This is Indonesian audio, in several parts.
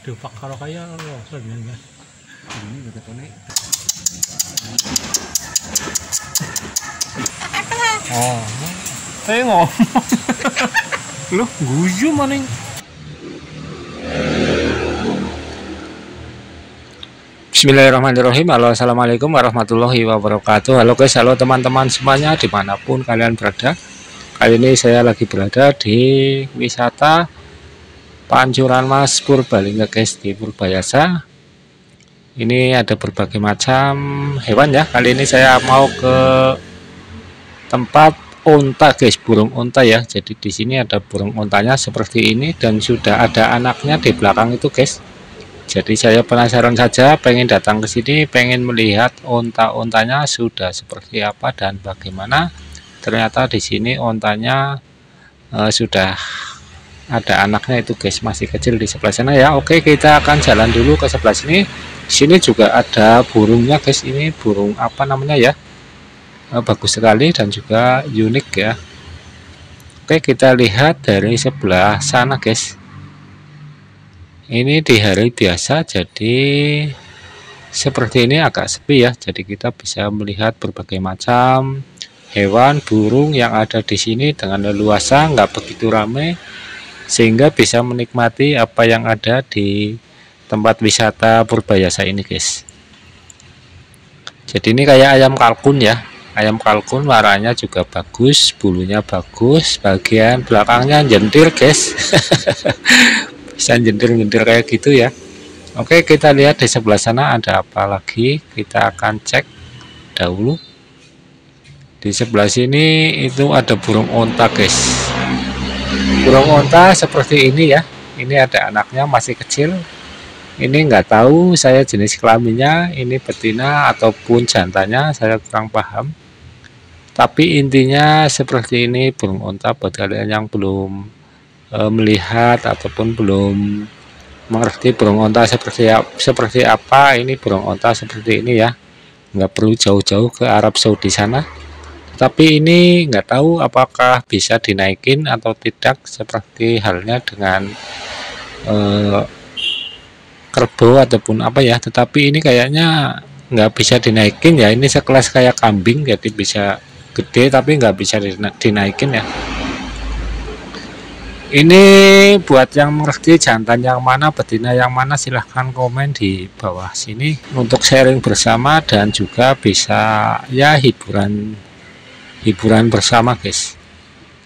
Dufak karo kaya lo sebenarnya. Ini udah konek. Oh. Tengok. Loh, guyu maning. Bismillahirrahmanirrahim. Halo, assalamualaikum warahmatullahi wabarakatuh. Halo guys, halo teman-teman semuanya dimanapun kalian berada. Kali ini saya lagi berada di wisata Pancuran Mas Purbalingga guys, di Purbayasa. Ini ada berbagai macam hewan ya. Kali ini saya mau ke tempat unta guys, burung unta ya. Jadi di sini ada burung untanya seperti ini dan sudah ada anaknya di belakang itu guys. Jadi saya penasaran saja, pengen datang ke sini, pengen melihat unta-untanya sudah seperti apa dan bagaimana. Ternyata di sini untanya sudah ada anaknya itu guys, masih kecil di sebelah sana ya. Oke, kita akan jalan dulu ke sebelah sini. Di sini juga ada burungnya guys. Ini burung apa namanya ya? Bagus sekali dan juga unik ya. Oke, kita lihat dari sebelah sana guys. Ini di hari biasa, jadi seperti ini agak sepi ya. Jadi kita bisa melihat berbagai macam hewan burung yang ada di sini dengan leluasa, nggak begitu ramai, sehingga bisa menikmati apa yang ada di tempat wisata Purbayasa ini guys. Jadi ini kayak ayam kalkun ya. Ayam kalkun warnanya juga bagus, bulunya bagus, bagian belakangnya jentir guys. Bisa jentir-jentir kayak gitu ya. Oke, kita lihat di sebelah sana ada apa lagi, kita akan cek dahulu. Di sebelah sini itu ada burung unta guys. Burung unta seperti ini ya. Ini ada anaknya masih kecil. Ini nggak tahu saya jenis kelaminnya, ini betina ataupun jantannya, saya kurang paham. Tapi intinya seperti ini burung unta. Buat kalian yang belum melihat ataupun belum mengerti burung unta seperti apa, ini burung unta seperti ini ya. Nggak perlu jauh-jauh ke Arab Saudi sana. Tapi ini nggak tahu apakah bisa dinaikin atau tidak, seperti halnya dengan kerbau ataupun apa ya. Tetapi ini kayaknya nggak bisa dinaikin ya. Ini sekelas kayak kambing, jadi bisa gede tapi nggak bisa dinaikin ya. Ini buat yang mengerti jantan yang mana, betina yang mana, silahkan komen di bawah sini untuk sharing bersama dan juga bisa ya hiburan bersama guys.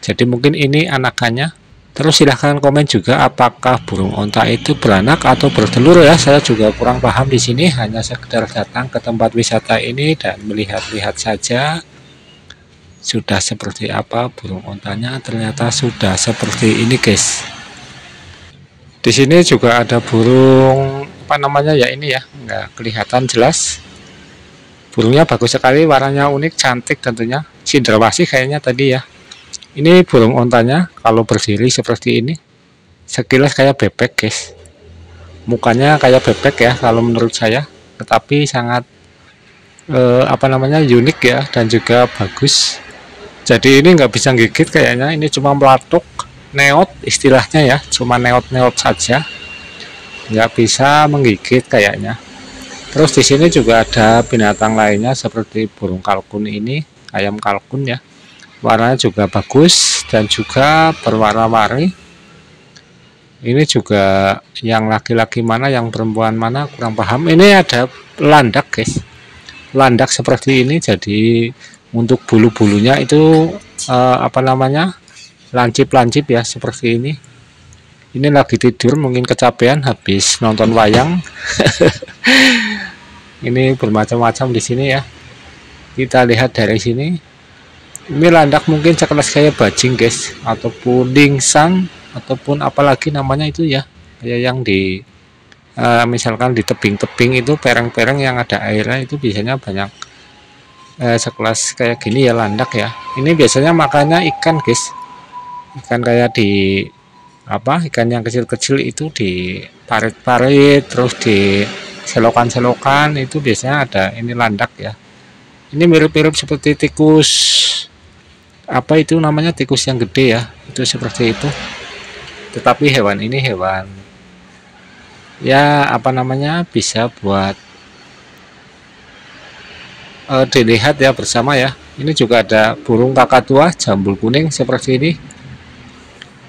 Jadi mungkin ini anakannya. Terus silahkan komen juga apakah burung unta itu beranak atau bertelur ya. Saya juga kurang paham di sini, hanya sekedar datang ke tempat wisata ini dan melihat-lihat saja sudah seperti apa burung untanya. Ternyata sudah seperti ini guys. Di sini juga ada burung apa namanya ya, ini ya, nggak kelihatan jelas. Burungnya bagus sekali, warnanya unik, cantik tentunya. Cendrawasih kayaknya tadi ya. Ini burung untanya kalau berdiri seperti ini, sekilas kayak bebek guys. Mukanya kayak bebek ya kalau menurut saya, tetapi sangat apa namanya, unik ya dan juga bagus. Jadi ini nggak bisa gigit kayaknya, ini cuma melatuk, neot istilahnya ya, cuma neot-neot saja, nggak bisa menggigit kayaknya. Terus di sini juga ada binatang lainnya seperti burung kalkun ini, ayam kalkun ya. Warnanya juga bagus dan juga berwarna-warni. Ini juga yang laki-laki mana, yang perempuan mana, kurang paham. Ini ada landak guys, landak seperti ini. Jadi untuk bulu-bulunya itu apa namanya, lancip-lancip ya seperti ini. Ini lagi tidur, mungkin kecapean habis nonton wayang. Ini bermacam-macam di sini ya. Kita lihat dari sini. Ini landak mungkin sekelas kayak bajing guys, ataupun lingsang, ataupun apalagi namanya itu ya, kayak yang di misalkan di tebing-tebing itu, pereng-pereng yang ada airnya itu biasanya banyak sekelas kayak gini ya, landak ya. Ini biasanya makannya ikan guys, ikan kayak di apa, ikan yang kecil-kecil itu di parit-parit, terus di selokan-selokan itu biasanya ada ini landak ya. Ini mirip-mirip seperti tikus, apa itu namanya, tikus yang gede ya, itu seperti itu. Tetapi hewan ini hewan ya apa namanya, bisa buat dilihat ya bersama ya. Ini juga ada burung kakatua jambul kuning seperti ini.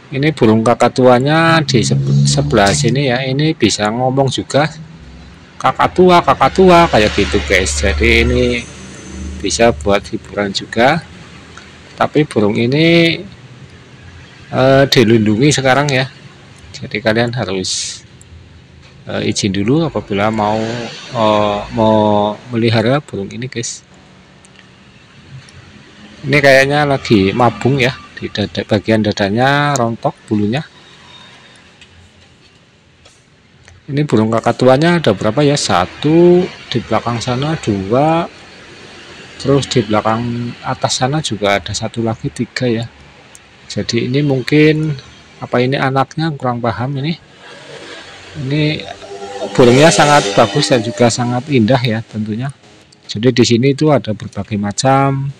Ini burung kakatuanya di sebelah sini ya. Ini bisa ngomong juga, kakak tua kayak gitu guys. Jadi ini bisa buat hiburan juga. Tapi burung ini dilindungi sekarang ya. Jadi kalian harus izin dulu apabila mau melihara burung ini guys. Ini kayaknya lagi mabung ya, di bagian dadanya rontok bulunya. Ini burung kakatuanya ada berapa ya? Satu di belakang sana, dua, terus di belakang atas sana juga ada satu lagi, tiga ya. Jadi ini mungkin apa ini anaknya, kurang paham ini. Ini burungnya sangat bagus dan juga sangat indah ya tentunya. Jadi di sini itu ada berbagai macam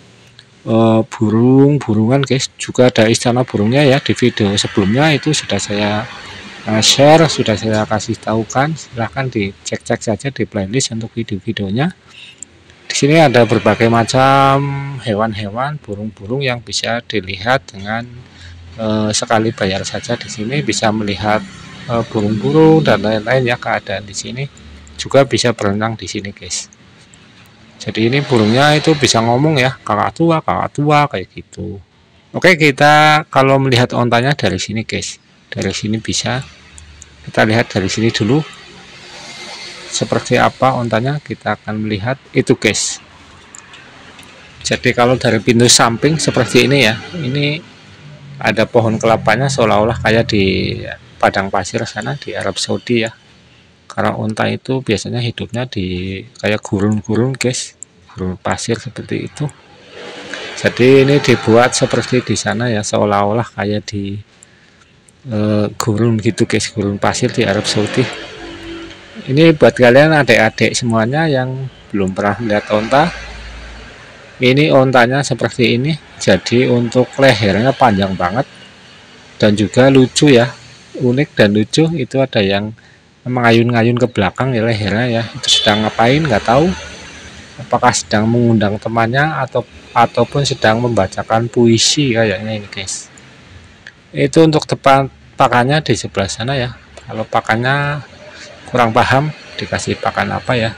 burungan guys. Juga ada istana burungnya ya, di video sebelumnya itu sudah saya share, sudah saya kasih tahu kan. Silahkan dicek-cek saja di playlist untuk video-videonya. Di sini ada berbagai macam hewan-hewan, burung-burung yang bisa dilihat dengan sekali bayar saja. Di sini bisa melihat burung-burung dan lain-lain ya, keadaan di sini. Juga bisa berenang di sini guys. Jadi ini burungnya itu bisa ngomong ya, kakak tua kayak gitu. Oke, kita kalau melihat ontanya dari sini guys. Dari sini bisa kita lihat dari sini dulu. Seperti apa ontanya kita akan melihat itu guys. Jadi kalau dari pintu samping seperti ini ya. Ini ada pohon kelapanya seolah-olah kayak di padang pasir sana di Arab Saudi ya. Karena unta itu biasanya hidupnya di kayak gurun-gurun guys, gurun pasir seperti itu. Jadi ini dibuat seperti di sana ya, seolah-olah kayak di gurun gitu guys, gurun pasir di Arab Saudi. Ini buat kalian adik-adik semuanya yang belum pernah melihat onta. Ini ontanya seperti ini. Jadi untuk lehernya panjang banget dan juga lucu ya, unik dan lucu. Itu ada yang mengayun-ngayun ke belakang ya lehernya ya. Itu sedang ngapain nggak tahu, apakah sedang mengundang temannya ataupun sedang membacakan puisi kayaknya ini guys. Itu untuk tempat pakannya di sebelah sana ya. Kalau pakannya kurang paham dikasih pakan apa ya.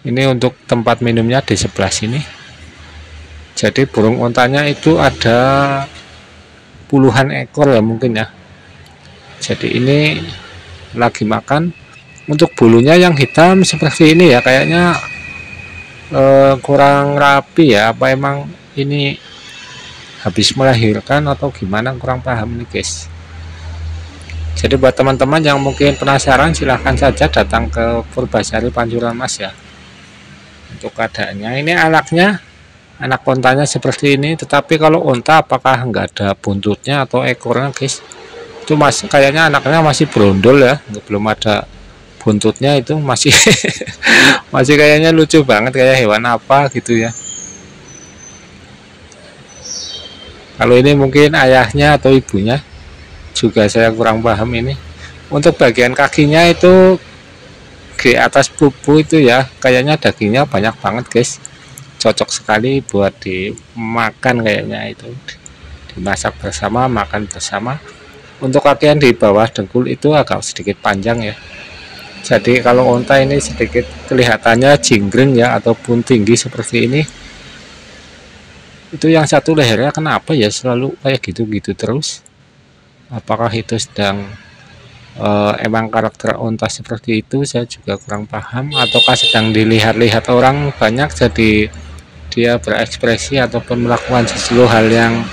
Ini untuk tempat minumnya di sebelah sini. Jadi burung ontanya itu ada puluhan ekor ya mungkin ya. Jadi ini lagi makan. Untuk bulunya yang hitam seperti ini ya, kayaknya kurang rapi ya. Apa emang ini habis melahirkan atau gimana, kurang paham nih guys. Jadi buat teman-teman yang mungkin penasaran, silahkan saja datang ke Purbasari Pancuran Mas ya. Untuk keadaannya ini anaknya, anak ontanya seperti ini. Tetapi kalau onta apakah nggak ada buntutnya atau ekornya guys, itu masih kayaknya anaknya masih brondol ya, belum ada buntutnya. Itu masih masih kayaknya lucu banget, kayak hewan apa gitu ya. Kalau ini mungkin ayahnya atau ibunya, juga saya kurang paham ini. Untuk bagian kakinya itu di atas pupu itu ya, kayaknya dagingnya banyak banget guys. Cocok sekali buat dimakan kayaknya, itu dimasak bersama, makan bersama. Untuk kaki yang di bawah dengkul itu agak sedikit panjang ya. Jadi kalau onta ini sedikit kelihatannya jinggreng ya, ataupun tinggi seperti ini. Itu yang satu lehernya kenapa ya selalu kayak gitu-gitu terus. Apakah itu sedang emang karakter onta seperti itu, saya juga kurang paham. Ataukah sedang dilihat-lihat orang banyak jadi dia berekspresi ataupun melakukan sesuatu hal yang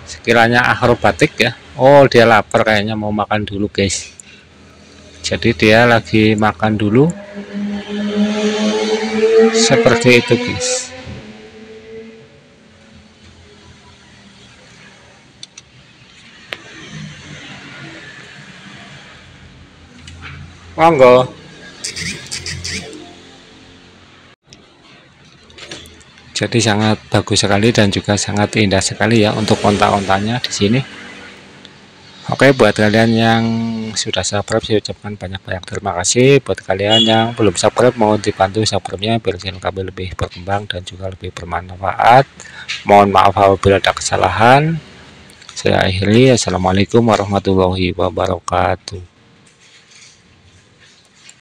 sekiranya akrobatik ya. Oh, dia lapar kayaknya, mau makan dulu guys. Jadi dia lagi makan dulu seperti itu guys. Monggo. Jadi sangat bagus sekali dan juga sangat indah sekali ya untuk onta-ontanya di sini. Oke, buat kalian yang sudah subscribe saya ucapkan banyak-banyak terima kasih. Buat kalian yang belum subscribe mohon dibantu subscribe-nya biar channel kami lebih berkembang dan juga lebih bermanfaat. Mohon maaf apabila ada kesalahan. Saya akhiri. Assalamualaikum warahmatullahi wabarakatuh.